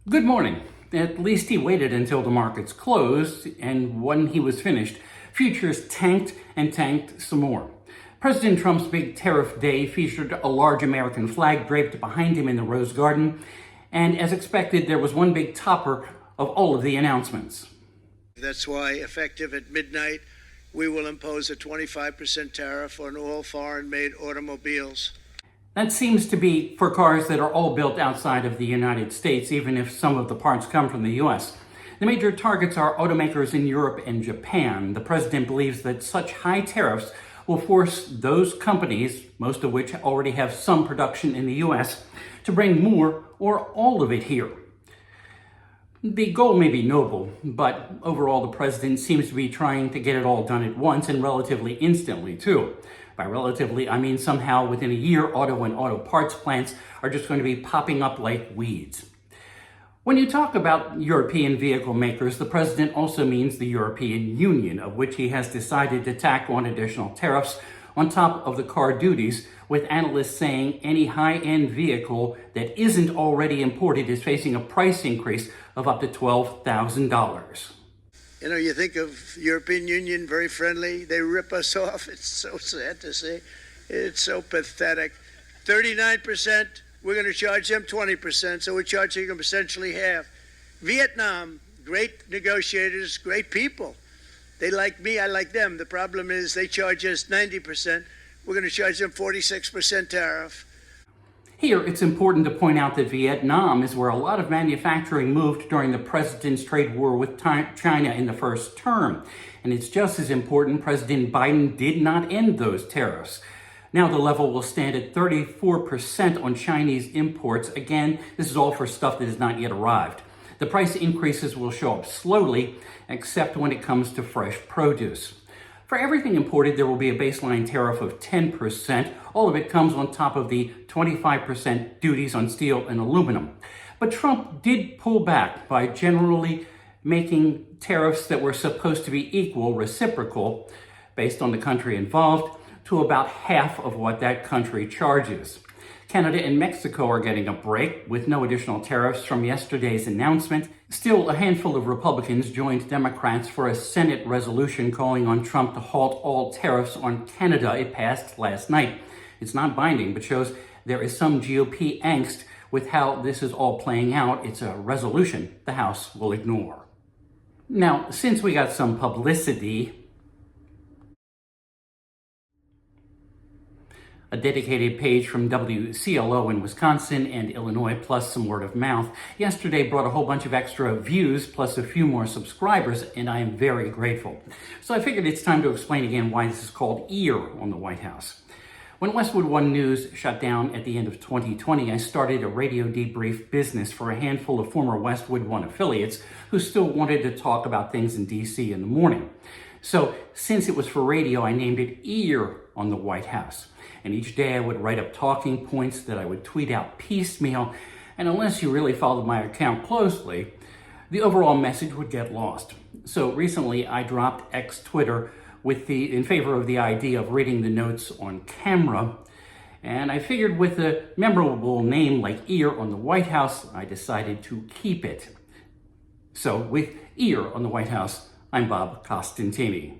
Good morning. At least he waited until the markets closed, and when he was finished, futures tanked and tanked some more. President Trump's big tariff day featured a large American flag draped behind him in the Rose Garden, and as expected, there was one big topper of all of the announcements. That's why, effective at midnight, we will impose a 25% tariff on all foreign-made automobiles. That seems to be for cars that are all built outside of the United States, even if some of the parts come from the U.S. The major targets are automakers in Europe and Japan. The president believes that such high tariffs will force those companies, most of which already have some production in the U.S., to bring more or all of it here. The goal may be noble, but overall the president seems to be trying to get it all done at once and relatively instantly, too. By relatively, I mean somehow within a year, auto and auto parts plants are just going to be popping up like weeds. When you talk about European vehicle makers, the president also means the European Union, of which he has decided to tack on additional tariffs on top of the car duties, with analysts saying any high-end vehicle that isn't already imported is facing a price increase of up to $12,000. You know, you think of European Union, very friendly. They rip us off. It's so sad to see. It's so pathetic. 39%, we're going to charge them 20%, so we're charging them essentially half. Vietnam, great negotiators, great people. They like me, I like them. The problem is they charge us 90%. We're going to charge them 46% tariff. Here, it's important to point out that Vietnam is where a lot of manufacturing moved during the president's trade war with China in the first term. And it's just as important President Biden did not end those tariffs. Now the level will stand at 34% on Chinese imports. Again, this is all for stuff that has not yet arrived. The price increases will show up slowly, except when it comes to fresh produce. For everything imported, there will be a baseline tariff of 10%. All of it comes on top of the 25% duties on steel and aluminum. But Trump did pull back by generally making tariffs that were supposed to be equal, reciprocal, based on the country involved, to about half of what that country charges. Canada and Mexico are getting a break with no additional tariffs from yesterday's announcement. Still, a handful of Republicans joined Democrats for a Senate resolution calling on Trump to halt all tariffs on Canada. It passed last night. It's not binding, but shows there is some GOP angst with how this is all playing out. It's a resolution the House will ignore. Now, since we got some publicity, a dedicated page from WCLO in Wisconsin and Illinois, plus some word of mouth, yesterday brought a whole bunch of extra views, plus a few more subscribers, and I am very grateful. So I figured it's time to explain again why this is called Ear on the White House. When Westwood One News shut down at the end of 2020, I started a radio debrief business for a handful of former Westwood One affiliates who still wanted to talk about things in DC in the morning. So since it was for radio, I named it Ear on the White House. And each day I would write up talking points that I would tweet out piecemeal. And unless you really followed my account closely, the overall message would get lost. So recently I dropped X Twitter in favor of the idea of reading the notes on camera. And I figured with a memorable name like Ear on the White House, I decided to keep it. So with Ear on the White House, I'm Bob Costantini.